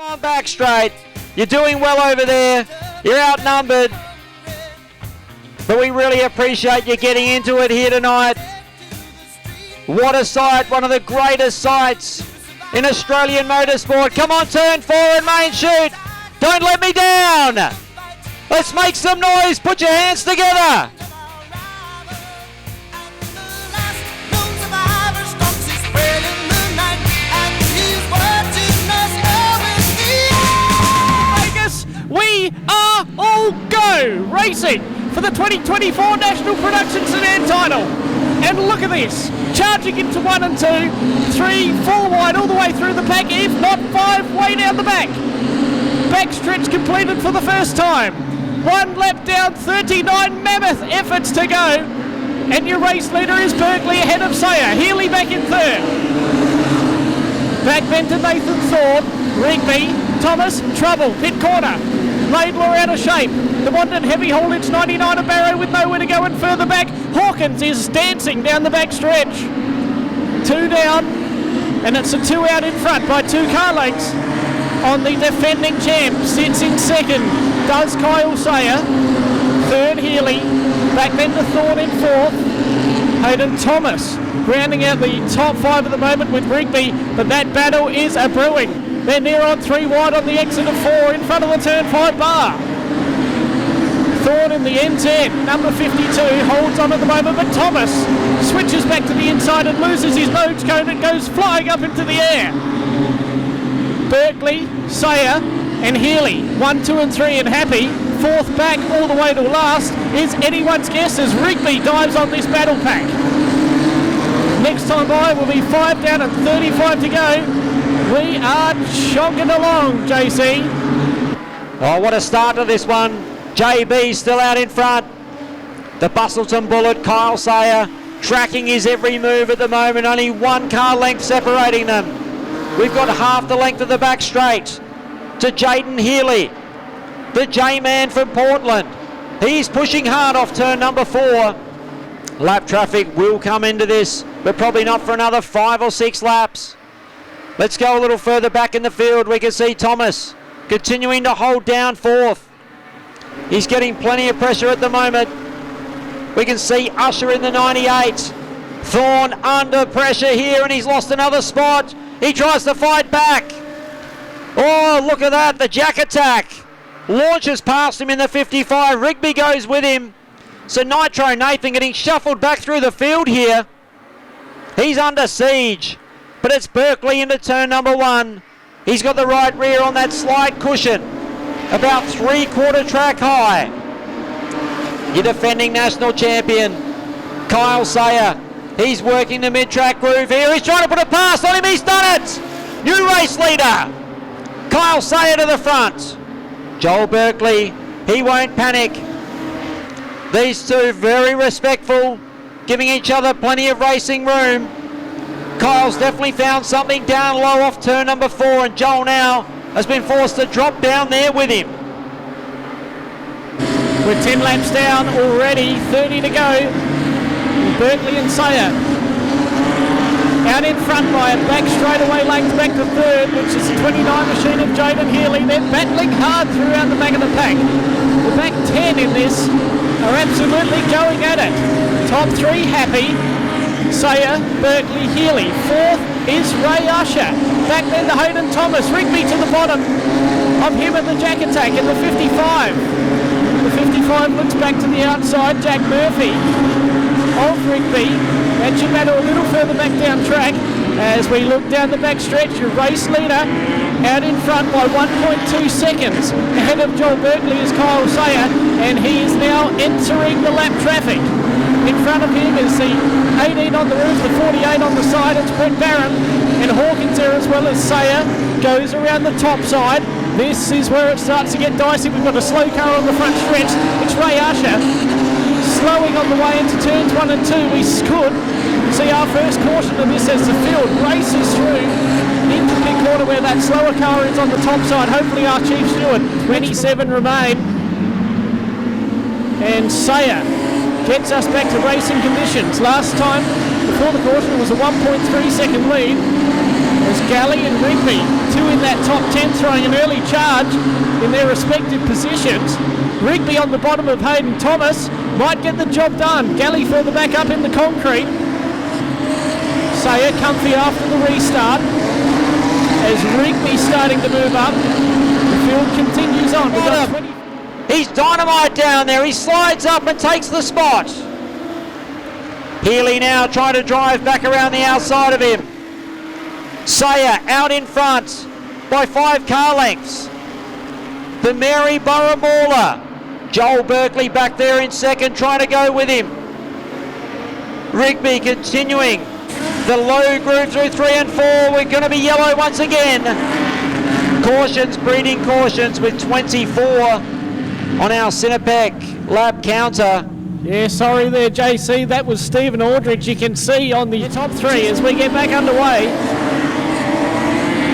on back straight. You're doing well over there. You're outnumbered. But we really appreciate you getting into it here tonight. What a sight, one of the greatest sights in Australian motorsport. Come on, turn 4 and main chute. Don't let me down. Let's make some noise. Put your hands together. We are all go racing for the 2024 National Production Sedan title. And look at this, charging into 1 and 2, 3, 4 wide all the way through the pack, if not 5 way down the back. Backstretch completed for the first time. 1 lap down, 39 mammoth efforts to go. And your race leader is Berkeley ahead of Sayer. Healy back in third. Back then to Nathan Thorpe, Rigby, Thomas, trouble, pit corner. Laidlaw out of shape. The Wandon heavy haulage 99 of Barrow with nowhere to go and further back. Hawkins is dancing down the back stretch. 2 down, and it's a 2 out in front by 2 car lengths. On the defending champ, sits in second, does Kyle Sayer. Third Healy, back then to Thorne in fourth. Hayden Thomas rounding out the top 5 at the moment with Rigby, but that battle is a brewing. They're near on 3 wide on the exit of 4 in front of the turn 5 bar. Thorne in the N10, number 52, holds on at the moment, but Thomas switches back to the inside and loses his nose cone and goes flying up into the air. Berkeley, Sayer and Healy, 1, 2 and 3 and happy. 4th back all the way to last is anyone's guess as Rigby dives on this battle pack. Next time by will be 5 down and 35 to go. We are chonking along, JC. Oh, what a start to this one. JB still out in front. The Bustleton Bullet, Kyle Sayer, tracking his every move at the moment. Only 1 car length separating them. We've got half the length of the back straight to Jaden Healy, the J-man from Portland. He's pushing hard off turn number 4. Lap traffic will come into this, but probably not for another 5 or 6 laps. Let's go a little further back in the field. We can see Thomas continuing to hold down 4th. He's getting plenty of pressure at the moment. We can see Usher in the 98. Thorne under pressure here, and he's lost another spot. He tries to fight back. Oh, look at that, the jack attack. Launches past him in the 55. Rigby goes with him. So Nitro Nathan getting shuffled back through the field here. He's under siege. But it's Berkeley into turn number 1. He's got the right rear on that slide cushion, about 3/4 track high. Your defending national champion, Kyle Sayer. He's working the mid-track groove here. He's trying to put a pass on him. He's done it. New race leader, Kyle Sayer to the front. Joel Berkeley, he won't panic. These two very respectful, giving each other plenty of racing room. Kyle's definitely found something down low off turn number 4, and Joel now has been forced to drop down there with him. We're 10 laps down already, 30 to go. Berkeley and Sayer out in front by a back straightaway length back to 3rd, which is the 29 machine of Jaden Healy. They're battling hard throughout the back of the pack. The back 10 in this are absolutely going at it. Top 3 happy. Sayer, Berkeley, Healy. 4th is Ray Usher. Back then to Hayden Thomas. Rigby to the bottom of him at the jack attack in the 55. The 55 looks back to the outside. Jack Murphy of Rigby. That should battle a little further back down track as we look down the back stretch. Your race leader out in front by 1.2 seconds. Ahead of Joel Berkeley is Kyle Sayer, and he is now entering the lap traffic. In front of him is the 18 on the roof, the 48 on the side. It's Brett Barron and Hawkins there as well as Sayer. Goes around the top side. This is where it starts to get dicey. We've got a slow car on the front stretch. It's Ray Usher slowing on the way into turns 1 and 2. We could see our first caution of this as the field races through into the big corner where that slower car is on the top side. Hopefully our chief steward. 27 remain. And Sayer gets us back to racing conditions. Last time, before the caution, was a 1.3 second lead. As Galley and Rigby, two in that top 10, throwing an early charge in their respective positions. Rigby on the bottom of Hayden Thomas might get the job done. Galley further back up in the concrete. Sayer comfy after the restart. As Rigby starting to move up, the field continues on. We've got 20. He's dynamite down there. He slides up and takes the spot. Healy now trying to drive back around the outside of him. Sayer out in front by 5 car lengths. The Mary Burramawla. Joel Berkeley back there in second, trying to go with him. Rigby continuing. The low group through 3 and 4. We're going to be yellow once again. Cautions, breeding cautions with 24 on our Cinepec lap counter. Yeah, sorry there, JC. That was Stephen Aldridge. You can see on the top 3 as we get back underway.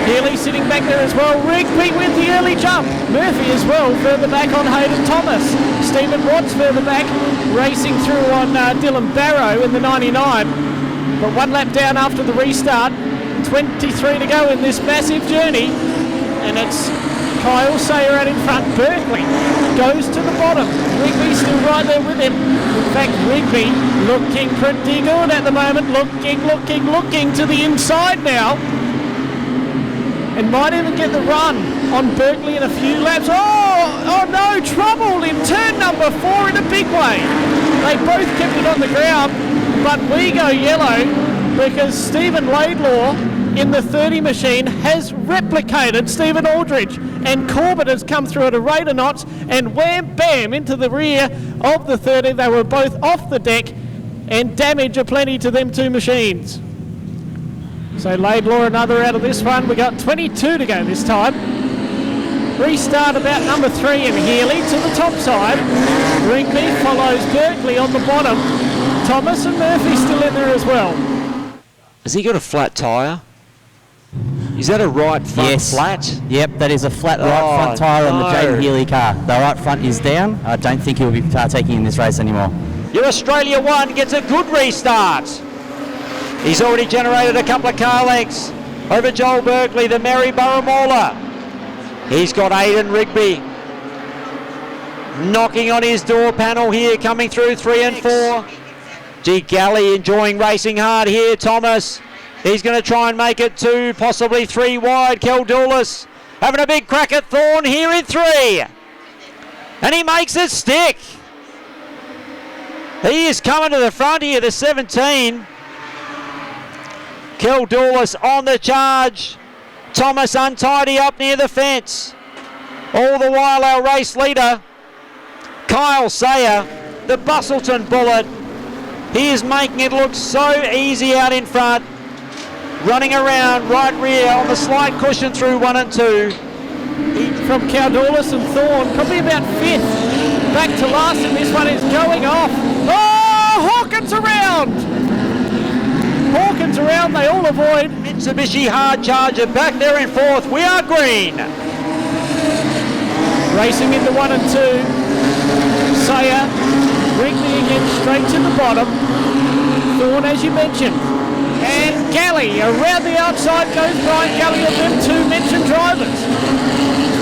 Healy sitting back there as well. Rigby with the early jump. Murphy as well, further back on Hayden Thomas. Stephen Watts further back, racing through on Dylan Barrow in the 99. But 1 lap down after the restart. 23 to go in this massive journey. And it's Kyle Sayer out in front. Berkeley goes to the bottom. Rigby still right there with him. In fact, Rigby looking pretty good at the moment. Looking to the inside now. And might even get the run on Berkeley in a few laps. Oh no, trouble in turn number 4 in a big way. They both kept it on the ground, but we go yellow because Stephen Laidlaw in the 30 machine has replicated Stephen Aldridge, and Corbett has come through at a rate of knots and wham bam into the rear of the 30. They were both off the deck and damage aplenty to them 2 machines. So Laidlaw another out of this one. We got 22 to go this time. Restart about number 3 in Healy to the top side. Rigby follows Berkeley on the bottom. Thomas and Murphy still in there as well. Has he got a flat tyre? Is that a right front flat? Yep, that is a flat right front tyre on the Jaden Healy car. The right front is down. I don't think he'll be partaking in this race anymore. Your Australia 1 gets a good restart. He's already generated a couple of car lengths over Joel Berkeley, the Mary Burramawla. He's got Aidan Rigby knocking on his door panel here, coming through 3 and 4. G. Galley enjoying racing hard here. Thomas, he's going to try and make it 2, possibly 3 wide. Keldoulis having a big crack at Thorne here in 3. And he makes it stick. He is coming to the front here, the 17. Keldoulis on the charge. Thomas untidy up near the fence. All the while our race leader, Kyle Sayer, the Bustleton Bullet. He is making it look so easy out in front. Running around right rear on the slight cushion through 1 and 2. From Keldoulis and Thorne, probably about 5th. Back to last, and this one is going off. Oh, Hawkins around! Hawkins around, they all avoid. Mitsubishi Hard Charger back there in 4th. We are green. Racing into 1 and 2. Sayer, Rigby again straight to the bottom. Thorne, as you mentioned. And Galley, around the outside goes Brian Galley of them 2 mentioned drivers.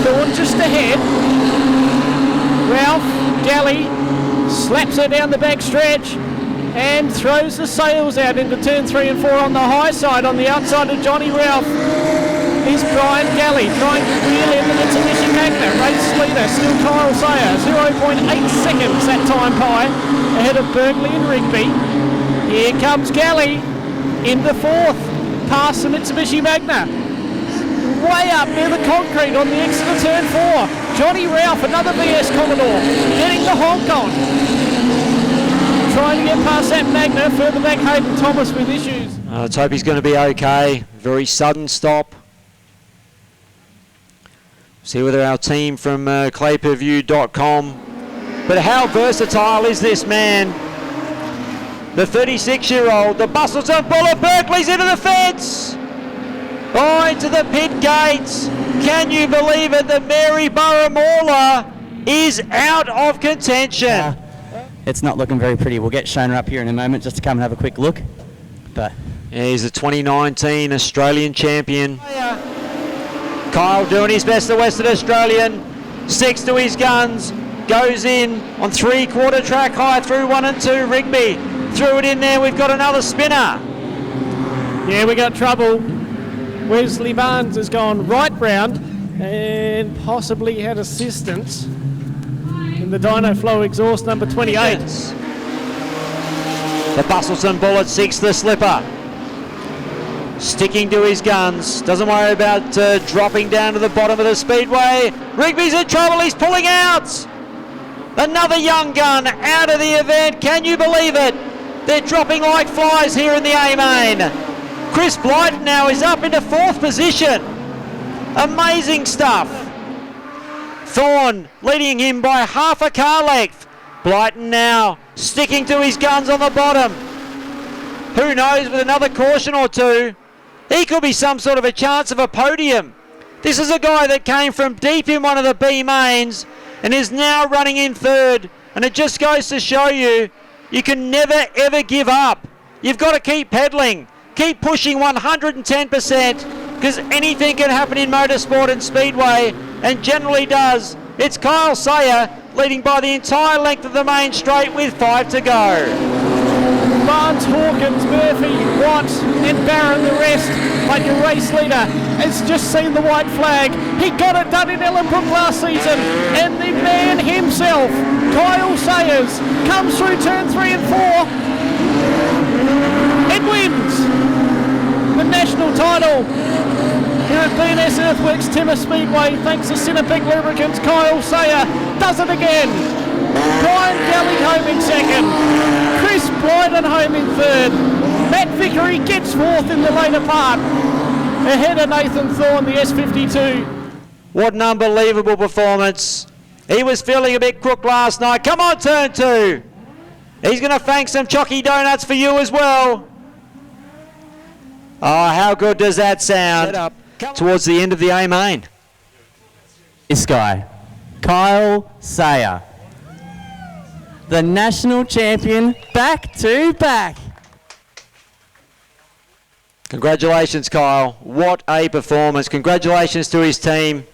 Thorne just ahead. Ralph Galley slaps her down the back stretch and throws the sails out into turn 3 and 4 on the high side. On the outside of Johnny Ralph is Brian Galley trying to wheel in the Mitsubishi Magna. Race leader still Kyle Sayer, 0.8 seconds that time by ahead of Berkeley and Rigby. Here comes Galley into 4th, past the Mitsubishi Magna. Way up near the concrete on the exit of turn 4. Johnny Ralph, another VS Commodore, getting the honk on. Trying to get past that Magna, further back Hayden Thomas with issues. Let's hope he's going to be okay. Very sudden stop. See whether our team from clayperview.com. But how versatile is this man? The 36-year-old, the Bustleton Bullet. Berkeley's into the fence. Oh, into the pit gates. Can you believe it? The Mary Burramawla is out of contention. It's not looking very pretty. We'll get Shona up here in a moment just to come and have a quick look. But He's the 2019 Australian champion. Kyle doing his best, the Western Australian. Sticks to his guns. Goes in on 3/4 track high through 1 and 2. Rigby threw it in there. We've got another spinner. Yeah, we got trouble. Wesley Barnes has gone right round and possibly had assistance in the Dyno Flow exhaust number 28. The Bustleton Bullet seeks the slipper. Sticking to his guns. Doesn't worry about dropping down to the bottom of the Speedway. Rigby's in trouble. He's pulling out. Another young gun out of the event. Can you believe it? They're dropping like flies here in the A-Main. Chris Blyton now is up into 4th position. Amazing stuff. Thorne leading him by half a car length. Blyton now sticking to his guns on the bottom. Who knows, with another caution or two, he could be some sort of a chance of a podium. This is a guy that came from deep in one of the B mains and is now running in 3rd. And it just goes to show you, you can never ever give up. You've got to keep pedaling. Keep pushing 110%, because anything can happen in motorsport and speedway, and generally does. It's Kyle Sayer leading by the entire length of the main straight with 5 to go. Barnes, Hawkins, Murphy, Watt and Barron, the rest, like your race leader, has just seen the white flag. He got it done in Ellenbrook last season, and the man himself, Kyle Sayers, comes through turn 3 and 4 and wins the national title here at BNS Earthworks Timmis Speedway. Thanks to Cinepec Lubricants, Kyle Sayer does it again. Brian Galley home in 2nd. Chris Blyton home in 3rd. Matt Vickery gets 4th in the later part, ahead of Nathan Thorne, the S52. What an unbelievable performance. He was feeling a bit crook last night. Come on, turn 2. He's going to thank some Chocky Donuts for you as well. Oh, how good does that sound towards the end of the A-Main? This guy, Kyle Sayer, the national champion, back to back. Congratulations, Kyle. What a performance. Congratulations to his team.